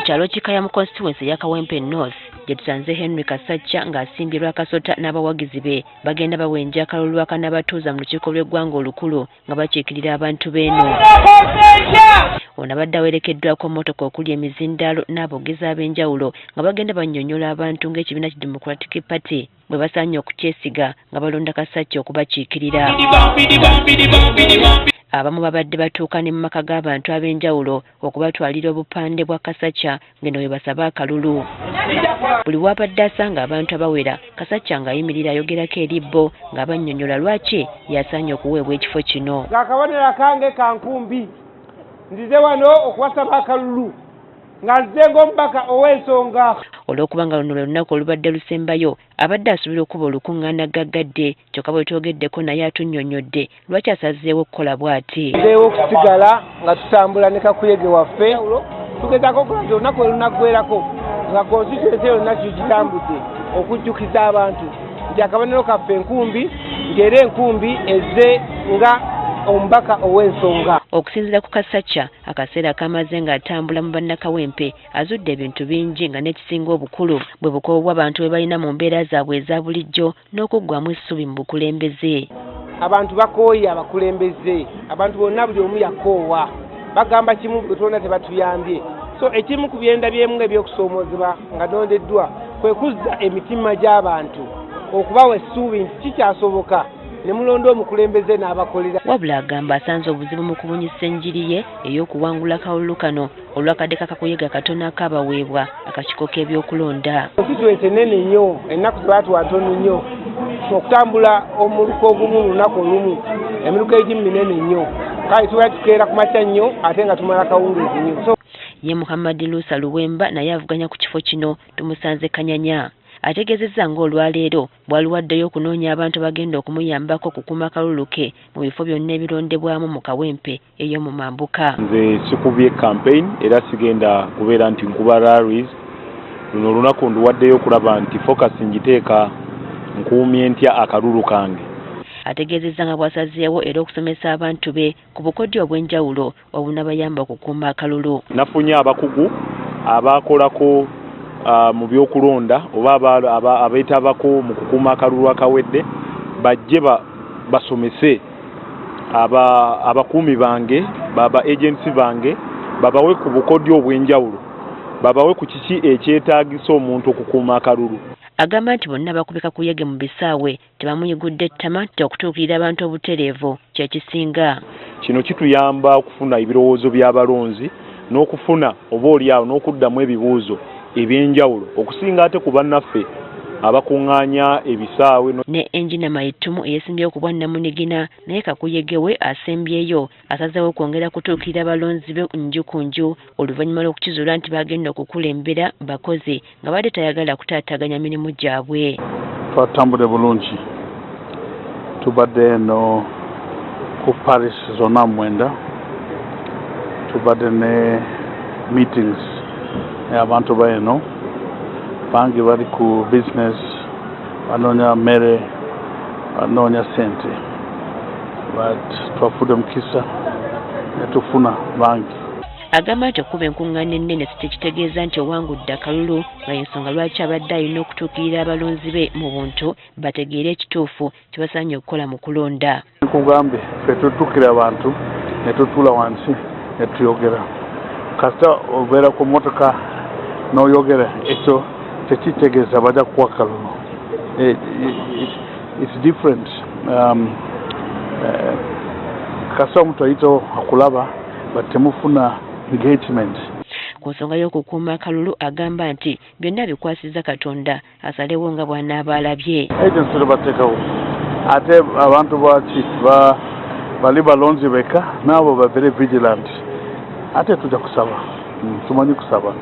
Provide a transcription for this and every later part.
kyalo Kikaya mu constituency ya Kawempe North gye tusanze Henry Kasajja ng'asimbye Lwakasota n'abawagizi be bagenda bawenja akalulu akanabatuuza mu lukiiko lw'eggwanga olukulu nga bakiikirira abantu b'eno. Ono abadde awerekeddwako mmotoka okuli emizindaalo n'abogezi ab'enjawulo nga bagenda bannyonnyola abantu ng'ekibiina ki Democratic Party bwe basaanye okukyesiga nga balonda Kasajja okubakiikirira. Abamu babadde batuuka ne mu maka g'abantu ab'enjawulo okubatwalira obupande bwa Kasajja ng'eno bwe basaba akalulu. Buli wabadde asanga abantu abawera, Kasajja ng'ayimirira ayogerako eri bo ng'abannyonnyola lwaki yasaanye okuweebwa ekifo kino. Akabonero kange ka nkumbi nzize wano okuwasaba akalulu nga nze ng'omubaka ow'ensonga. Olw'okuba nga luno lwe lunaku olubadde lusembayo abadde asuubira okuba olukuŋŋaana gaggadde kyokka bwe twogeddeko naye atunnyonnyodde lwaki asazeewo okukola bw'ati. Nzeewo okusigala nga tutambula ne kakuyege waffe tugezaako okukola nti olunaku lwe lunaggweerako nga konstituensi yonna kigitambudde okujjukiza abantu nti akabonero kaffe enkumbi ng'era enkumbi ezze nga omubaka ow'ensonga. Okusinziira ku Kasajja, akaseera kamaze ng'atambula mu bannakawempe azudde ebintu bingi nga n'ekisinga obukulu bwe bukoowwa abantu bwe balina mu mbeera zaabwe eza bulijjo n'okuggwamu essubi mu bukulembeze. Abantu bakooye abakulembeze, abantu bonna buli omu yakoowa bagamba kimu bwe tubona tebatuyambye. So ekimu ku byenda byemu ebyokusoomoozebwa nga nondeddwa kwe kuzza emitima gy'abantu okubawa essuubi nti kikyasoboka ne mulonda omukulembeze n'abakolera. Wabula agamba asanze obuzibu mu kubunyisa enjiri ye ey'okuwangula akalulu kano olw'akadde kakakuyega katono akaabaweebwa akakiiko k'ebyokulonda. Konstituensi ennene nnyo, ennaku zebaatuwa ntono nnyo, okutambula omuluko ogumu lunaku olumu emiruko egimu minene nnyo, kale tuba tukeera ku makya nnyo ate nga tumala kawungeezi nnyo. Ye Muhammad Lusa Luwemba naye avuganya ku kifo kino tumusanze Kanyanya. Ategeezezza ng'olwaleero bw'aluwaddeyo okunoonya abantu bagenda okumuyambako okukuuma akalulu ke mu bifo byonna ebirondebwamu mu Kawempe ey'omu Mambuka. Nze sikubye campaign era sigenda kubeera nti nkuba rallies. Luno olunaku nduwaddeyo okulaba nti focus ngiteeka nkuumye ntya akalulu kange. Ategeezezza nga bw'asazeewo era okusomesa abantu be ku bukodyo obw'enjawulo obunabayamba okukuuma akalulu. Nafunye abakugu abaakolako mu byokulonda oba abeetabako mu kukuuma akalulu akawedde bajje basomese abakuumi bange baba agency bange babawe ku bukodyo obw'enjawulo babawe ku kiki ekyetaagisa omuntu okukuuma akalulu. Agamba nti bonna bakubika kuyege mu bisaawe tebamuyigudde ettama nti okutuukirira abantu obutereevu kyekisinga. Kino kituyamba okufuna ebirowoozo by'abalonzi n'okufuna oba oliawo n'okuddamu ebibuuzo ebyenjawulo okusinga ate ku bannaffe abakuŋŋaanya ebisaawe. Ne Enjina Maitumu eyeesimbyewo ku bwannamunigina naye kakuyegewe asembyeyo asazeewo okwongera kutuukirira abalonzi be nju ku nju oluvannyuma lw'okukizuula nti bagenda okukulembera bakozi nga badde tayagala kutaataganya mirimu gyabwe. Twatambudde bulungi tubadde eno ku Paris zonna mwenda tubadde ne meetings abantu baeno bangi bali ku business banoonya mmere banoonya sente but twafudde mukisa netufuna bangi. Agamba nti okuba enkuŋŋaana ennene si tekitegeeza nti owangudde akalulu nga y'ensonga lwaki abadde alina okutuukirira abalonzi be mu buntu bategeere ekituufu kye basaanye okukola mu kulonda. Nkugambye ffe tutuukira abantu ne tutuula wansi ne tuyogera kasita obeera ku mmotoka n'oyogera ekyo tekitegeeza bajja kukuwa kalulu. It's different. Kasita omuntu ayita akulaba batemufuna engagement. Ku nsonga y'okukuuma akalulu agamba nti byonna bikwasiza Katonda asalewo nga bw'anaaba alabye. Agency bateekawo ate abantu baki bali balonzi beka nabo babeere vigilant ate tujja kusaba tumanyi kusaba.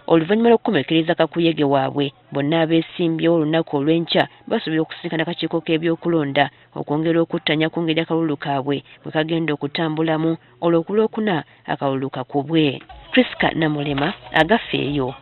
Oluvannyuma lw'okukomekereza kakuyege waabwe bonna abeesimbyewo olunaku olw'enkya basuubira okusisinkana akakiiko k'ebyokulonda okwongera okuttanya ku ngeri akalulu kaabwe bwe kagenda okutambulamu olw'okulwokuna akalulu kakubwe. Priska Namulema agafeeyo.